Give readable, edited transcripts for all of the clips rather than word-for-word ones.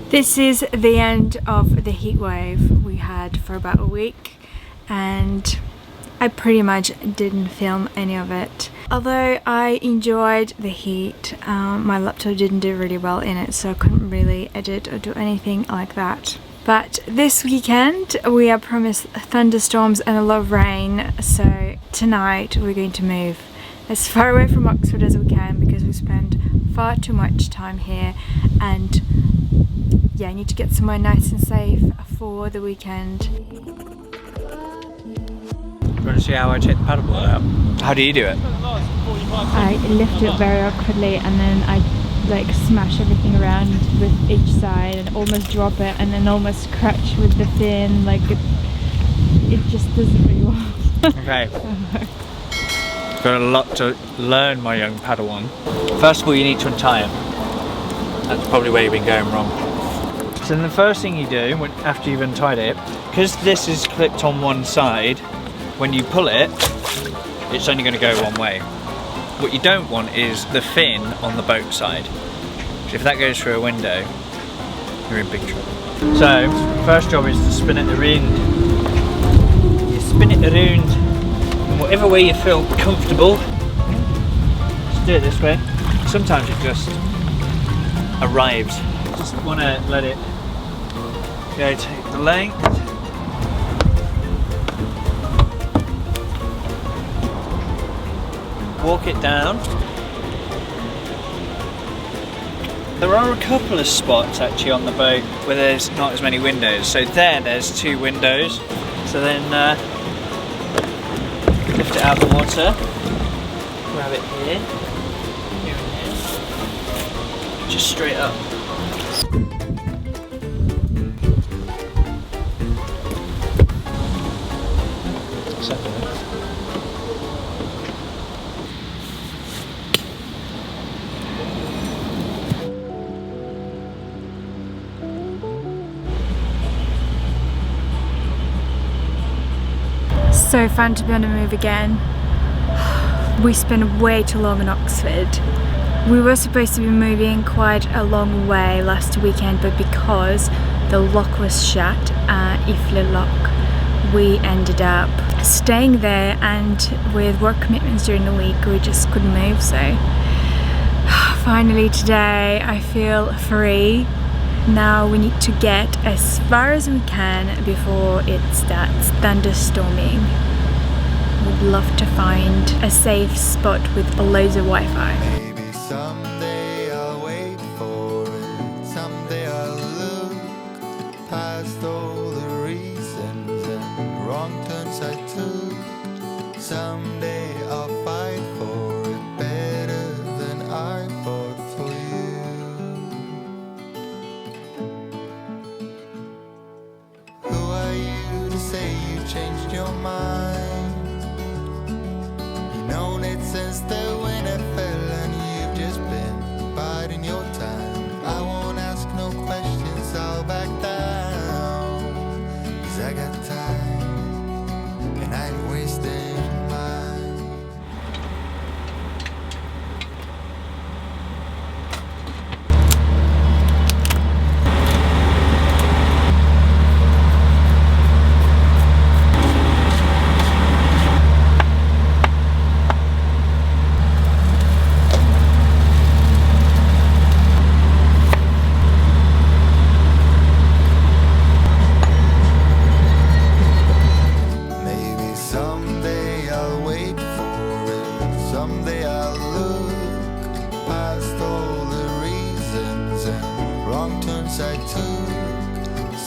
This is the end of the heat wave we had for about a week, and I pretty much didn't film any of it. Although I enjoyed the heat, my laptop didn't do really well in it, so I couldn't really edit or do anything like that. But this weekend we are promised thunderstorms and a lot of rain, so tonight we're going to move as far away from Oxford as we can because we spend far too much time here, and yeah, I need to get somewhere nice and safe for the weekend. You want to see how I take the paddleboard out? How do you do it? I lift it very awkwardly and then I like smash everything around with each side and almost drop it and then almost scratch with the fin, like it just doesn't really work. Okay. Got a lot to learn, my young Padawan. First of all, you need to untie him. That's probably where you've been going wrong. So then the first thing you do after you've untied it, because this is clipped on one side, when you pull it, it's only going to go one way. What you don't want is the fin on the boat side. If that goes through a window, you're in big trouble. So, first job is to spin it around. You spin it around in whatever way you feel comfortable. Just do it this way. Sometimes it just arrives. Just want to let it go, take the length. Walk it down. There are a couple of spots actually on the boat where there's not as many windows. So there's 2 windows. So then lift it out of the water. Grab it here. Here and here. Just straight up. So fun to be on the move again. We spent way too long in Oxford. We were supposed to be moving quite a long way last weekend, but because the lock was shut, Iffley lock, we ended up staying there, and with work commitments during the week we just couldn't move. So finally today I feel free. Now we need to get as far as we can before it starts thunderstorming. Would love to find a safe spot with loads of Wi-Fi. Maybe someday I'll wait for it. Someday I'll look past all the reasons and wrong turns I took. Someday I'll fight for it better than I fought for you. Who are you to say you changed your mind? Known it since the winter fell and you've just been biding your time. I won't ask no questions, I'll back down, 'cause I got time and I ain't wasting mine.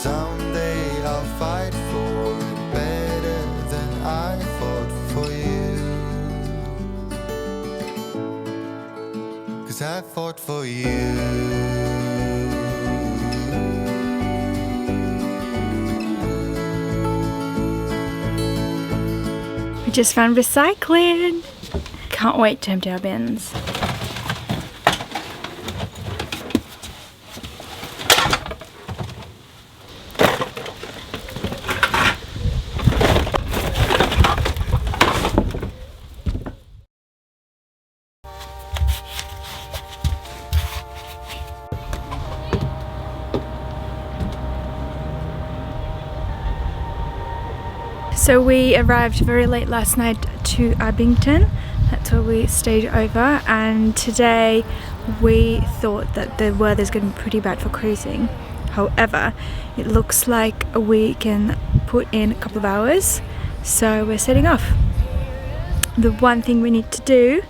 Someday I'll fight for it better than I fought for you. 'Cause I fought for you. We just found recycling. Can't wait to empty our bins. So we arrived very late last night to Abington. That's where we stayed over, and today we thought that the weather's going to be pretty bad for cruising. However, it looks like we can put in a couple of hours, so we're setting off. The one thing we need to do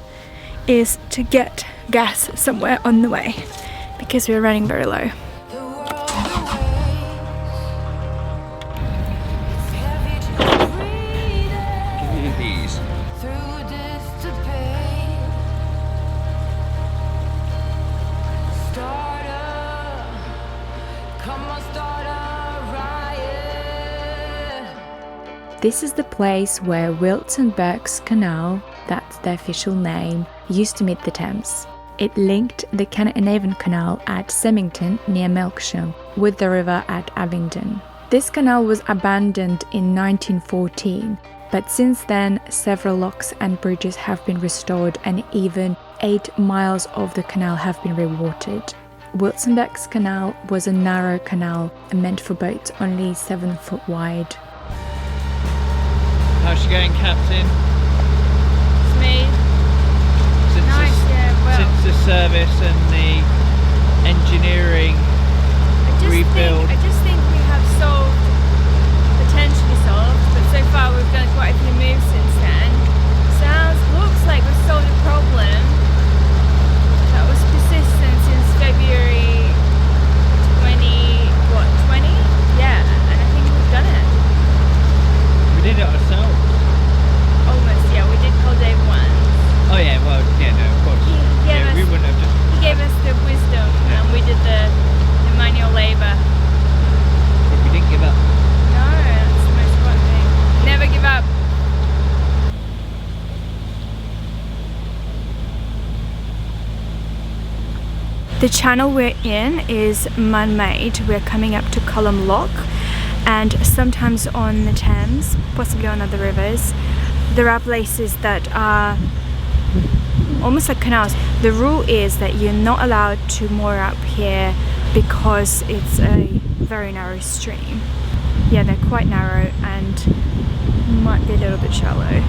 is to get gas somewhere on the way because we're running very low. This is the place where Wilts and Berks Canal, that's the official name, used to meet the Thames. It linked the Kennet and Avon Canal at Symington near Melksham with the river at Abingdon. This canal was abandoned in 1914, but since then several locks and bridges have been restored and even 8 miles of the canal have been rewatered. Wilts and Berks Canal was a narrow canal meant for boats only 7 foot wide. How's she going, Captain? Smooth. Since Nice, since the service and the engineering rebuild. I just think we have potentially solved, but so far we've done quite a few moves since then. Looks like we've solved a problem that was persistent since February 20? Yeah, and I think we've done it. We did it ourselves. Almost, yeah, we did call Dave once. Oh yeah, well, yeah, no, of course. We wouldn't have just... He gave us the wisdom, and we did the manual labour. But we didn't give up. No, that's the most important thing. Never give up. The channel we're in is man-made. We're coming up to Column Lock, and sometimes on the Thames, possibly on other rivers, there are places that are almost like canals. The rule is that you're not allowed to moor up here because it's a very narrow stream. Yeah, they're quite narrow and might be a little bit shallow.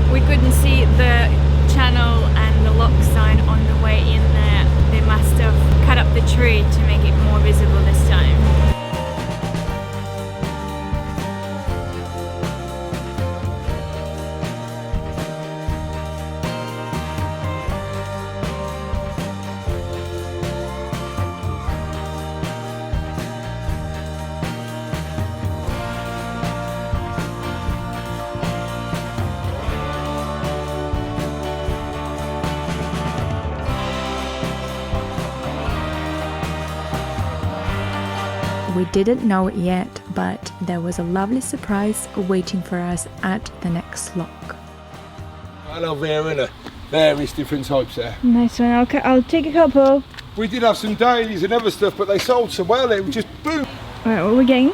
We couldn't see the channel and the lock sign on the way in there. They must have cut up the tree to make it more visible this time. We didn't know it yet, but there was a lovely surprise waiting for us at the next lock. I love there, various different types there. Nice one, okay, I'll take a couple. We did have some dailies and other stuff, but they sold so well, it was just boom. Alright, what are we getting?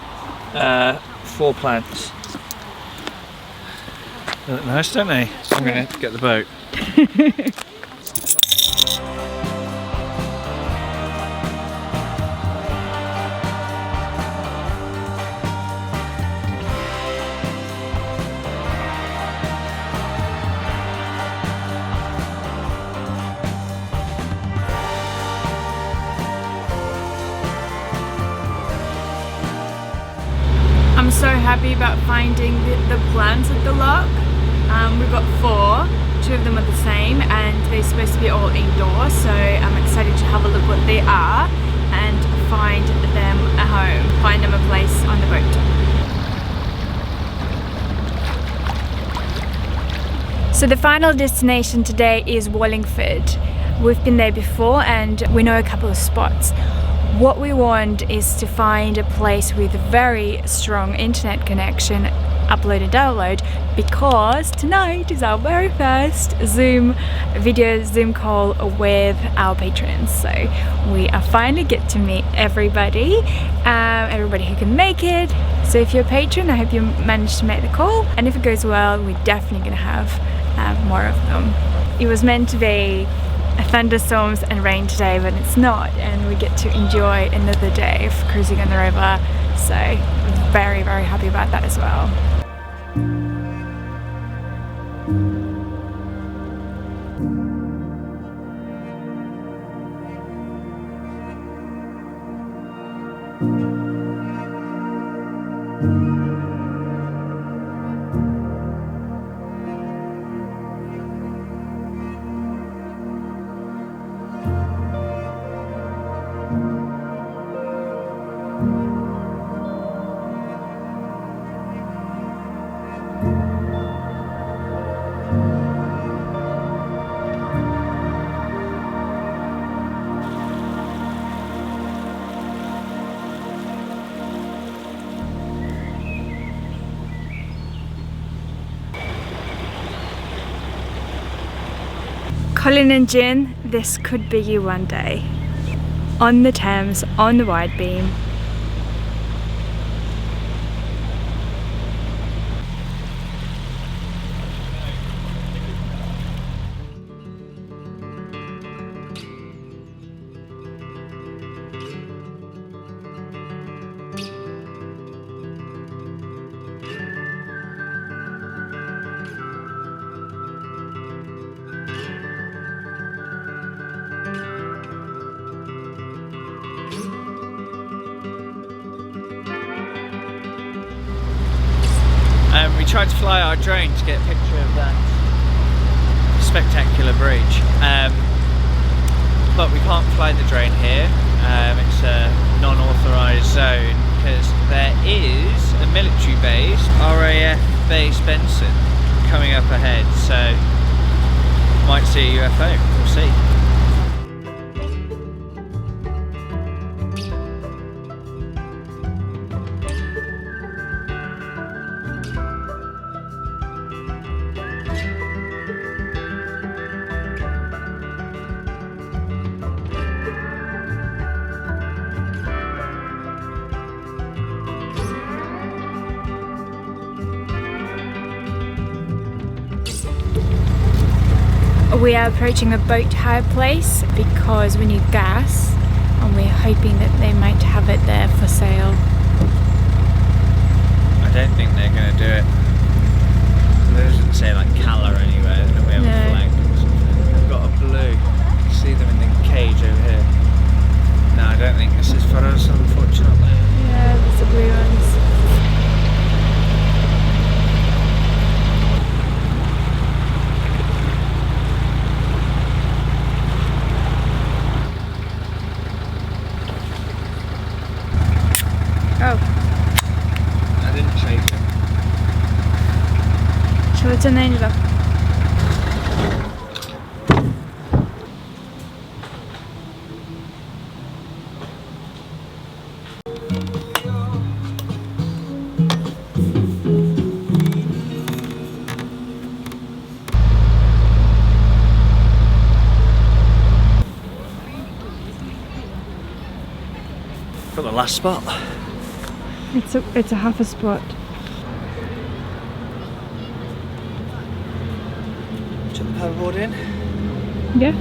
4 plants. They look nice, don't they? I'm going to get the boat. I'm so happy about finding the plants at the lock. We've got 4, 2 of them are the same and they're supposed to be all indoors, so I'm excited to have a look what they are and find them a home, find them a place on the boat. So the final destination today is Wallingford. We've been there before and we know a couple of spots. What we want is to find a place with a very strong internet connection upload and download, because tonight is our very first Zoom call with our patrons. So we are finally get to meet everybody, everybody who can make it. So if you're a patron, I hope you managed to make the call, and if it goes well, we're definitely gonna have more of them. It was meant to be thunderstorms and rain today, but it's not, and we get to enjoy another day of cruising on the river, so very, very happy about that as well. Colin and Jin, this could be you one day. On the Thames, on the wide beam. We tried to fly our drone to get a picture of that spectacular bridge, but we can't fly the drone here. It's a non-authorised zone because there is a military base, RAF Base Benson, coming up ahead, so might see a UFO, we'll see. We are approaching a boat hire place because we need gas, and we're hoping that they might have it there for sale. I don't think they're going to do it. There doesn't say like colour anywhere that we have a flag or something. We've got a blue. You can see them in the cage over here. No, I don't think this is for us, unfortunately. Yeah, there's the blue ones. Oh. I didn't chase it. Shall we turn the engine off? Got the last spot. It's a half a spot. Chuck the paddleboard in. Yeah.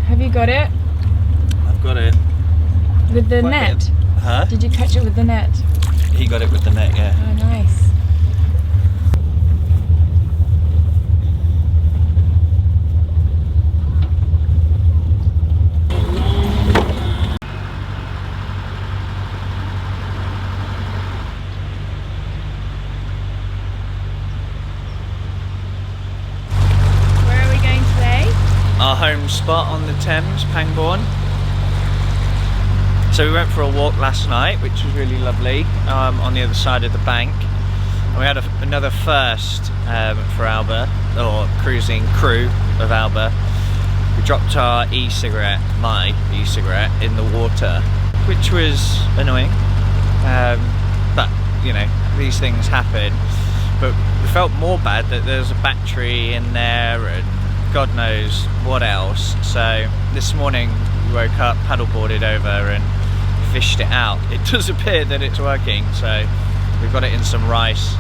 Have you got it? I've got it. With the Quite a net? bit. Huh? Did you catch it with the net? He got it with the net, yeah. Oh, nice. Our home spot on the Thames, Pangbourne. So we went for a walk last night, which was really lovely, on the other side of the bank. And we had another first for Alba, or cruising crew of Alba. We dropped our e-cigarette, my e-cigarette, in the water, which was annoying. But, you know, these things happen. But we felt more bad that there's a battery in there and God knows what else. So this morning we woke up, paddleboarded over and fished it out. It does appear that it's working, so we've got it in some rice.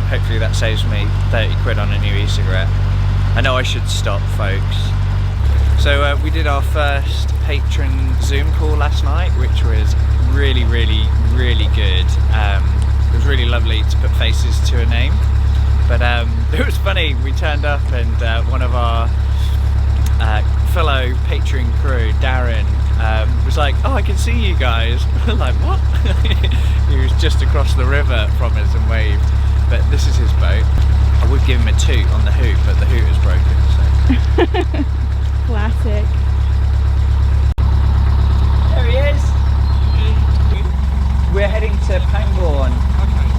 Hopefully that saves me 30 quid on a new e-cigarette. I know I should stop, folks. So we did our first patron Zoom call last night, which was really, really, really good. It was really lovely to put faces to a name. But it was funny, we turned up and one of our fellow Patreon crew, Darren, was like, "Oh, I can see you guys." We're like, "What?" He was just across the river from us and waved. But this is his boat. I would give him a toot on the hoot, but the hoot is broken. So. Classic. There he is. We're heading to Pangbourne.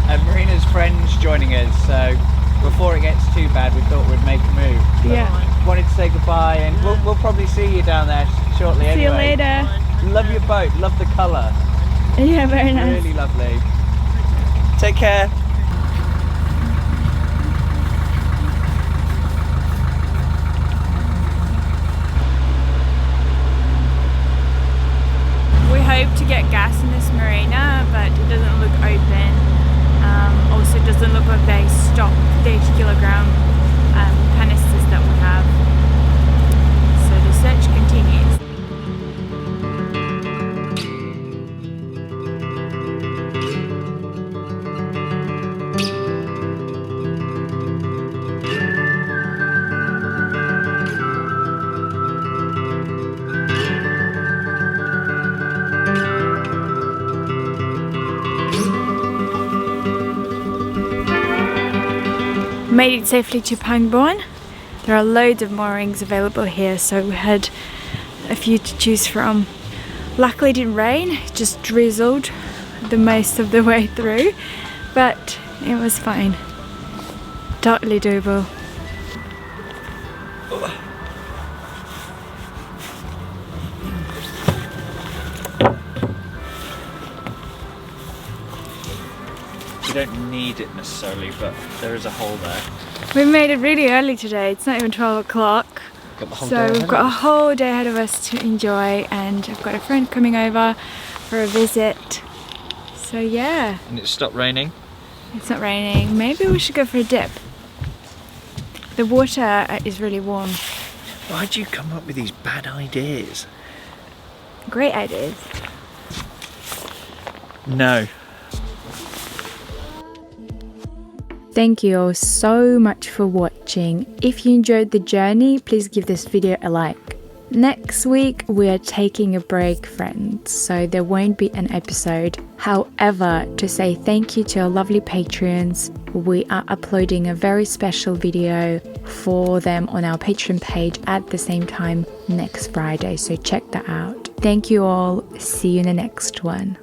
And Marina's friend's joining us, so before it gets too bad, we thought we'd make a move. Yeah. Wanted to say goodbye, and we'll probably see you down there shortly. See you anyway. later. Love your boat, love the colour. Yeah, very nice. Really lovely. Take care. We hope to get gas in this marina, but it doesn't look open. Also, it doesn't look like they stock 30 kilogram canisters that we have. So the search continues. Made it safely to Pangbourne. There are loads of moorings available here, so we had a few to choose from. Luckily it didn't rain, it just drizzled the most of the way through, but it was fine. Totally doable. You don't need it necessarily, but there is a hole there. We made it really early today, it's not even 12 o'clock. So we've got a whole day ahead of us to enjoy, and I've got a friend coming over for a visit. So yeah. And it stopped raining? It's not raining. Maybe we should go for a dip. The water is really warm. Why'd you come up with these bad ideas? Great ideas. No. Thank you all so much for watching. If you enjoyed the journey, please give this video a like. Next week we are taking a break, friends, so there won't be an episode. However, to say thank you to our lovely Patreons, we are uploading a very special video for them on our Patreon page at the same time next Friday, so check that out. Thank you all. See you in the next one.